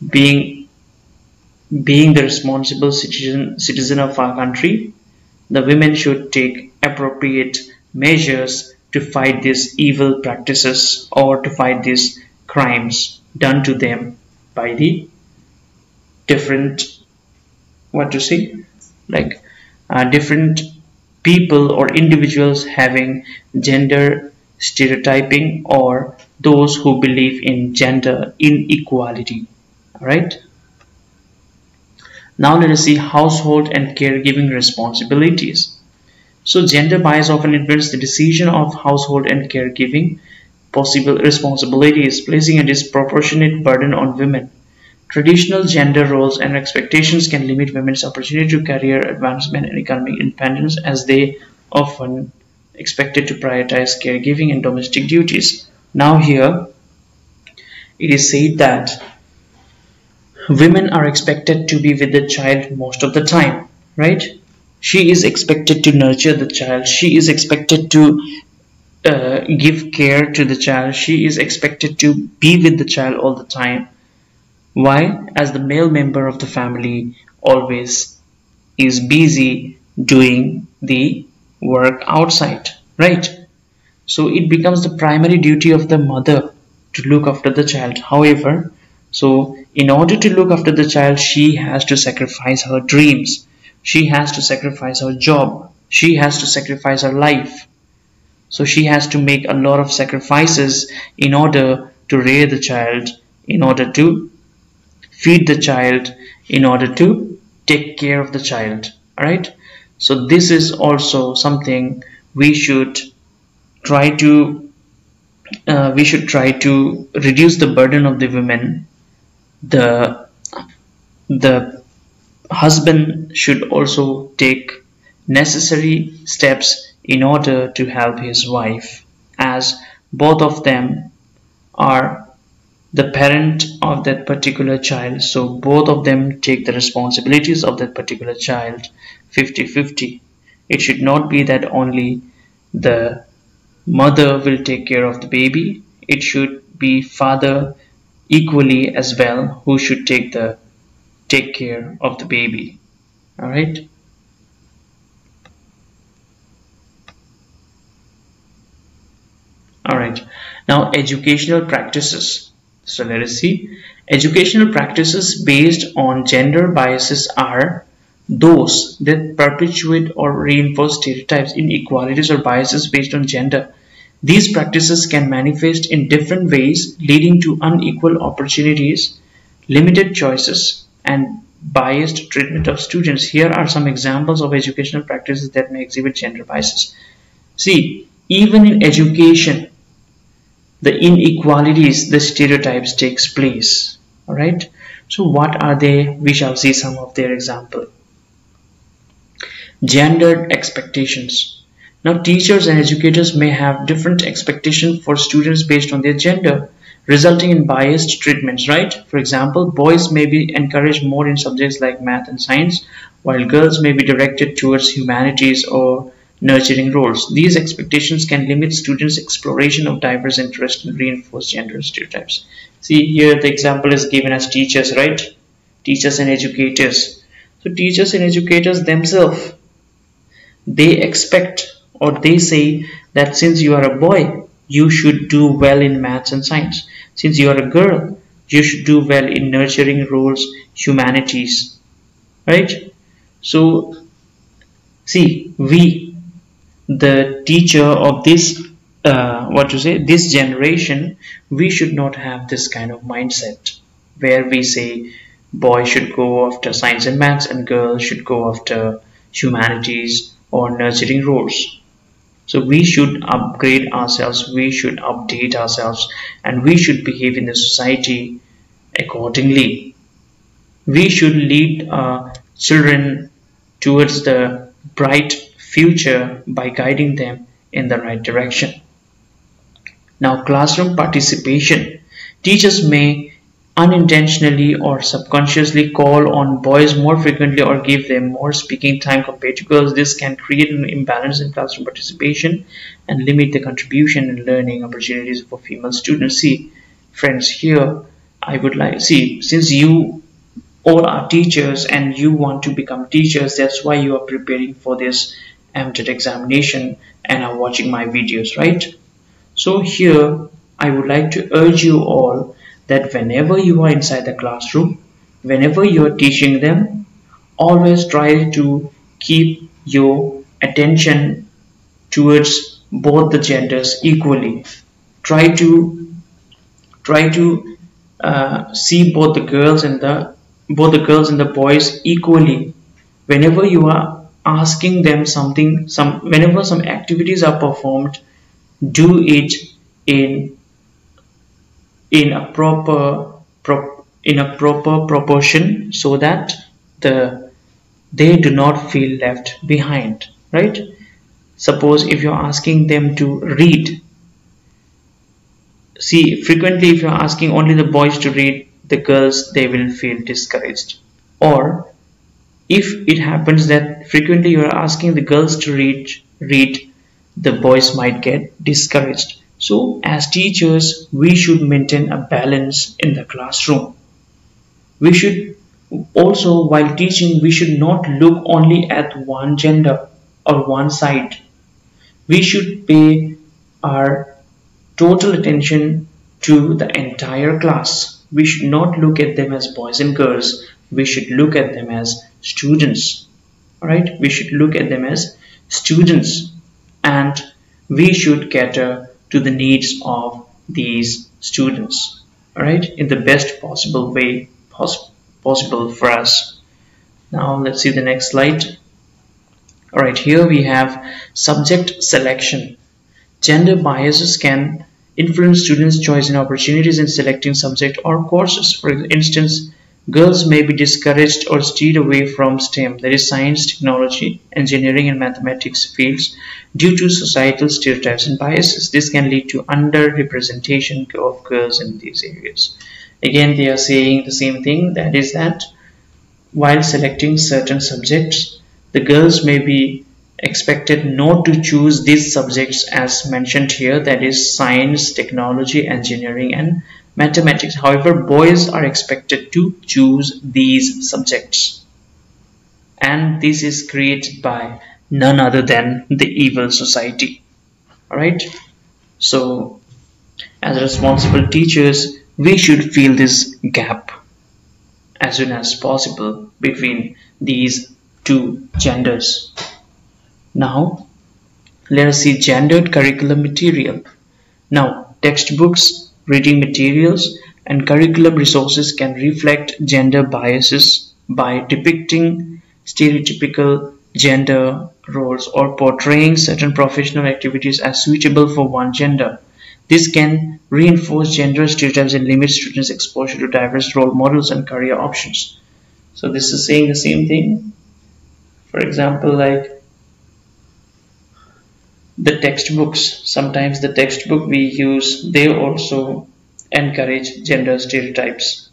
being the responsible citizen of our country, the women should take appropriate measures to fight these evil practices or to fight these crimes done to them by the different, what to say, like different people or individuals having gender stereotyping or those who believe in gender inequality. All right. Now let us see household and caregiving responsibilities. So gender bias often influences the decision of household and caregiving possible responsibilities, placing a disproportionate burden on women. Traditional gender roles and expectations can limit women's opportunity to career advancement and economic independence, as they often expected to prioritize caregiving and domestic duties. Now here it is said that women are expected to be with the child most of the time, right? She is expected to nurture the child. She is expected to give care to the child. She is expected to be with the child all the time. Why? As the male member of the family always is busy doing the work outside, right? So it becomes the primary duty of the mother to look after the child. However, so in order to look after the child, she has to sacrifice her dreams. She has to sacrifice her job. She has to sacrifice her life. So she has to make a lot of sacrifices in order to rear the child, in order to feed the child, in order to take care of the child. Alright. So this is also something we should try to reduce the burden of the women. The husband should also take necessary steps in order to help his wife, as both of them are the parent of that particular child. So both of them take the responsibilities of that particular child 50-50. It should not be that only the mother will take care of the baby. It should be father equally as well who should take care of the baby. All right. All right. Now educational practices. So let us see. Educational practices based on gender biases are those that perpetuate or reinforce stereotypes, inequalities, or biases based on gender. These practices can manifest in different ways, leading to unequal opportunities, limited choices, and biased treatment of students. Here are some examples of educational practices that may exhibit gender biases. See, even in education, the inequalities, the stereotypes takes place. All right. So what are they? We shall see some of their example. Gendered expectations. Now teachers and educators may have different expectations for students based on their gender, resulting in biased treatments, right? For example, boys may be encouraged more in subjects like math and science, while girls may be directed towards humanities or nurturing roles. These expectations can limit students' exploration of diverse interests and reinforce gender stereotypes. See, here the example is given as teachers, right? Teachers and educators. So teachers and educators themselves, they expect or they say that since you are a boy, you should do well in maths and science. Since you are a girl, you should do well in nurturing roles, humanities, right? So see, we, the teacher of this this generation, we should not have this kind of mindset where we say boys should go after science and maths and girls should go after humanities or nurturing roles. So we should upgrade ourselves, we should update ourselves, and we should behave in the society accordingly. We should lead our children towards the bright future by guiding them in the right direction. Now, classroom participation. Teachers may unintentionally or subconsciously call on boys more frequently or give them more speaking time compared to girls. This can create an imbalance in classroom participation and limit the contribution and learning opportunities for female students. See, friends, here I would like, see, since you all are teachers and you want to become teachers, that's why you are preparing for this Mtet examination and are watching my videos, right? So here I would like to urge you all that whenever you are inside the classroom, whenever you are teaching them, always try to keep your attention towards both the genders equally. Try to see both the girls and the boys equally. Whenever you are asking them something, whenever some activities are performed, do it in a proper proportion so that they do not feel left behind, right? Suppose if you're asking them to read, see, frequently if you're asking only the boys to read, the girls, they will feel discouraged. Or if it happens that frequently you are asking the girls to read, the boys might get discouraged. So as teachers, we should maintain a balance in the classroom. We should also, while teaching, we should not look only at one gender or one side. We should pay our total attention to the entire class. We should not look at them as boys and girls. We should look at them as students. Alright, we should look at them as students, and we should cater to the needs of these students, alright, in the best possible way possible for us. Now let's see the next slide. Alright, here we have subject selection. Gender biases can influence students' choice and opportunities in selecting subject or courses. For instance, girls may be discouraged or steered away from STEM, that is science, technology, engineering and mathematics fields, due to societal stereotypes and biases. This can lead to underrepresentation of girls in these areas. Again, they are saying the same thing, that is that while selecting certain subjects, the girls may be expected not to choose these subjects as mentioned here, that is science, technology, engineering and mathematics. However, boys are expected to choose these subjects, and this is created by none other than the evil society. Alright, so as responsible teachers, we should fill this gap as soon as possible between these two genders. Now let us see gendered curriculum material. Now textbooks, reading materials and curriculum resources can reflect gender biases by depicting stereotypical gender roles or portraying certain professional activities as suitable for one gender. This can reinforce gender stereotypes and limit students' exposure to diverse role models and career options. So this is saying the same thing. For example, like the textbooks, sometimes the textbook we use, they also encourage gender stereotypes.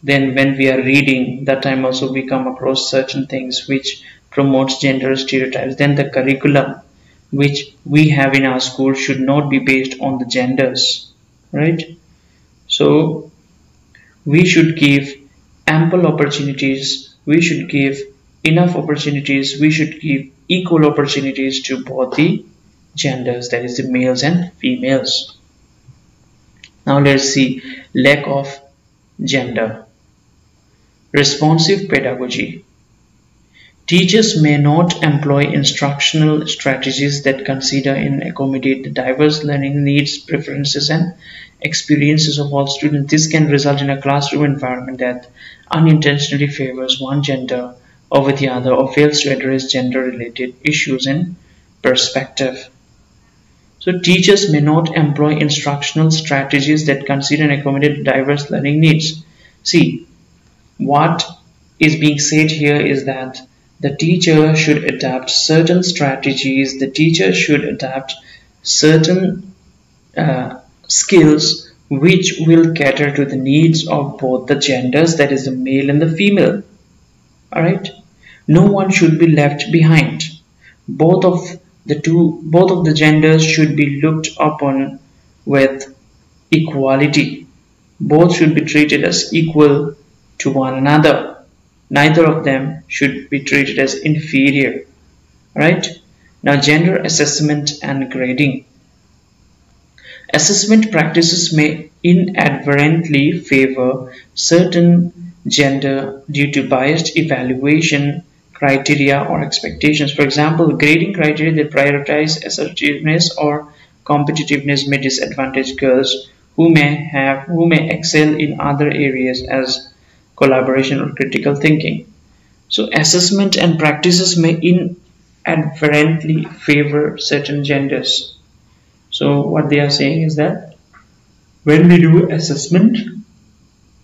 Then when we are reading, that time also we come across certain things which promotes gender stereotypes. Then the curriculum which we have in our school should not be based on the genders, right? So we should give ample opportunities, we should give enough opportunities, we should give equal opportunities to both the genders, that is the males and females. Now let's see lack of gender. Responsive pedagogy. Teachers may not employ instructional strategies that consider and accommodate the diverse learning needs, preferences and experiences of all students. This can result in a classroom environment that unintentionally favors one gender over the other or fails to address gender-related issues in perspective. So teachers may not employ instructional strategies that consider and accommodate diverse learning needs. See, what is being said here is that the teacher should adapt certain strategies, the teacher should adapt certain skills which will cater to the needs of both the genders, that is the male and the female. Alright, no one should be left behind. Both of the genders should be looked upon with equality. Both should be treated as equal to one another. Neither of them should be treated as inferior. Right? Now, gender assessment and grading. Assessment practices may inadvertently favor certain gender due to biased evaluation criteria or expectations. For example, grading criteria that prioritize assertiveness or competitiveness may disadvantage girls who may excel in other areas as collaboration or critical thinking. So assessment and practices may inadvertently favor certain genders. So what they are saying is that when we do assessment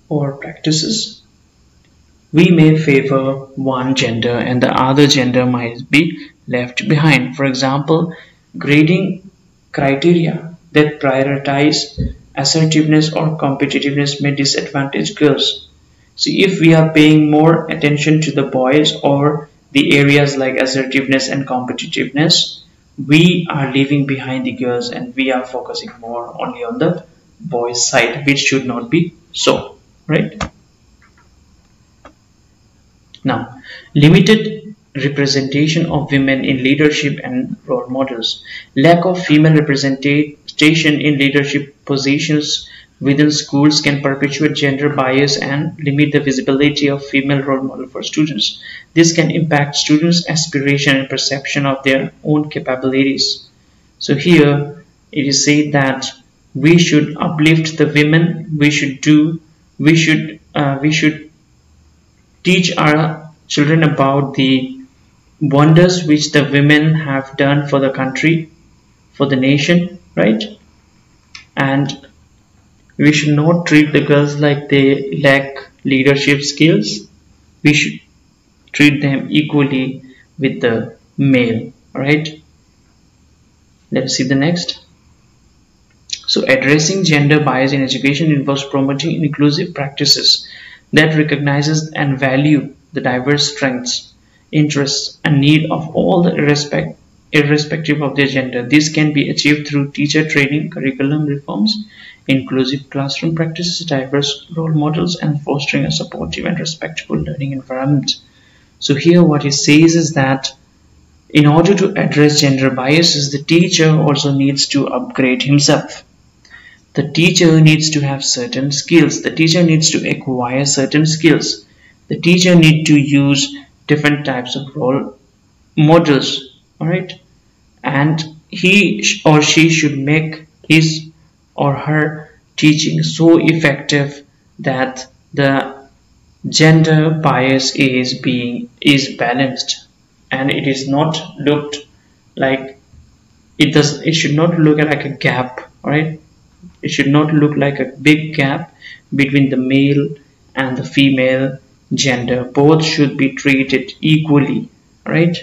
or practices, we may favor one gender and the other gender might be left behind. For example, grading criteria that prioritize assertiveness or competitiveness may disadvantage girls. So if we are paying more attention to the boys or the areas like assertiveness and competitiveness, we are leaving behind the girls and we are focusing more only on the boys side, which should not be so, right? Now, limited representation of women in leadership and role models. Lack of female representation in leadership positions within schools can perpetuate gender bias and limit the visibility of female role model for students. This can impact students' aspiration and perception of their own capabilities. So here it is said that we should uplift the women. We should teach our children about the wonders which the women have done for the country, for the nation, right? And we should not treat the girls like they lack leadership skills. We should treat them equally with the male, right? Let's see the next. So addressing gender bias in education involves promoting inclusive practices that recognizes and value the diverse strengths, interests, and need of all the irrespective of their gender. This can be achieved through teacher training, curriculum reforms, inclusive classroom practices, diverse role models, and fostering a supportive and respectful learning environment. So here what it says is that in order to address gender biases, the teacher also needs to upgrade himself. The teacher needs to have certain skills. The teacher needs to acquire certain skills. The teacher needs to use different types of role models, alright? And he or she should make his or her teaching so effective that the gender bias is balanced, and it is not looked like it should not look like a gap, alright? It should not look like a big gap between the male and the female gender. Both should be treated equally, right?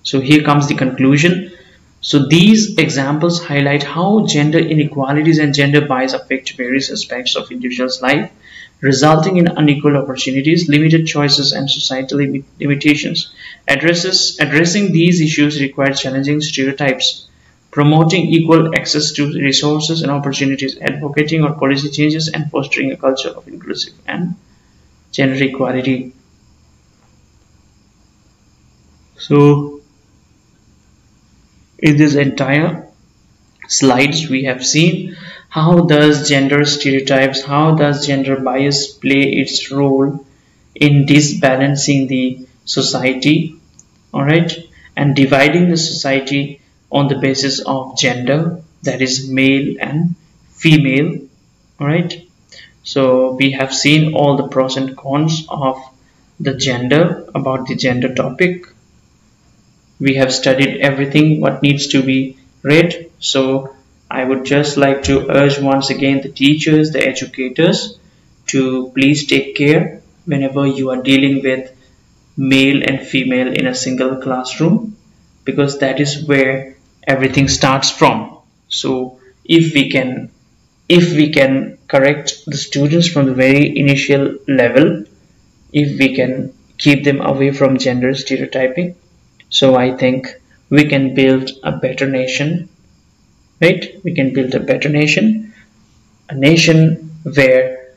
So here comes the conclusion. So these examples highlight how gender inequalities and gender bias affect various aspects of individuals' life, resulting in unequal opportunities, limited choices, and societal limitations. Addressing these issues requires challenging stereotypes, promoting equal access to resources and opportunities, advocating for policy changes, and fostering a culture of inclusive and gender equality. So in this entire slides we have seen how does gender stereotypes, how does gender bias play its role in disbalancing the society, alright, and dividing the society on the basis of gender, that is male and female, alright. So we have seen all the pros and cons of the gender, about the gender topic. We have studied everything what needs to be read. So I would just like to urge once again the teachers, the educators, to please take care whenever you are dealing with male and female in a single classroom, because that is where everything starts from. So if we can if we can correct the students from the very initial level, if we can keep them away from gender stereotyping, so I think we can build a better nation, right? We can build a better nation, a nation where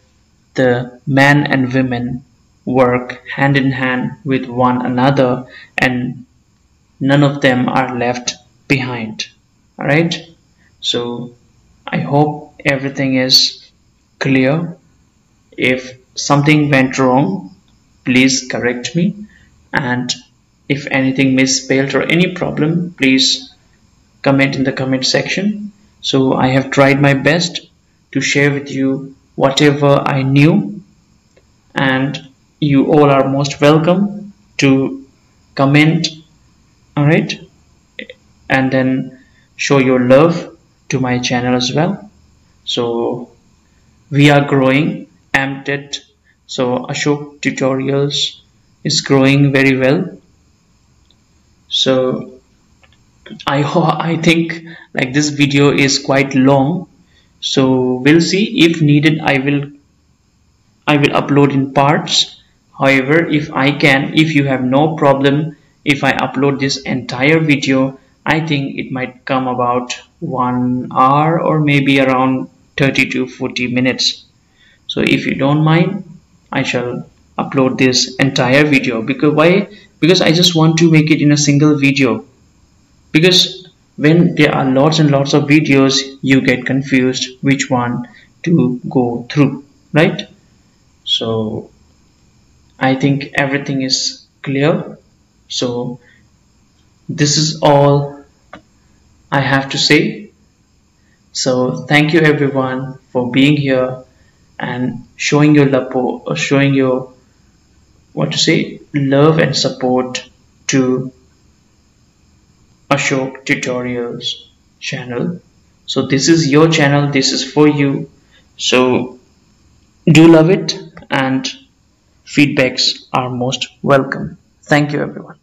the men and women work hand in hand with one another and none of them are left behind. All right, so I hope everything is clear. If something went wrong, please correct me, and if anything misspelled or any problem, please comment in the comment section. So I have tried my best to share with you whatever I knew, and you all are most welcome to comment, all right, and then show your love to my channel as well. So we are growing. Mtet, so Ashok Tutorials is growing very well. So I think like this video is quite long, so we'll see. If needed, I will upload in parts. However, if you have no problem, if I upload this entire video, I think it might come about 1 hour or maybe around 30 to 40 minutes. So if you don't mind, I shall upload this entire video. Because why? Because I just want to make it in a single video. Because when there are lots and lots of videos, you get confused which one to go through, right? So I think everything is clear. So this is all I have to say. So thank you everyone for being here and showing your love and support to Ashok Tutorials channel. So this is your channel, this is for you, so do love it, and feedbacks are most welcome. Thank you everyone.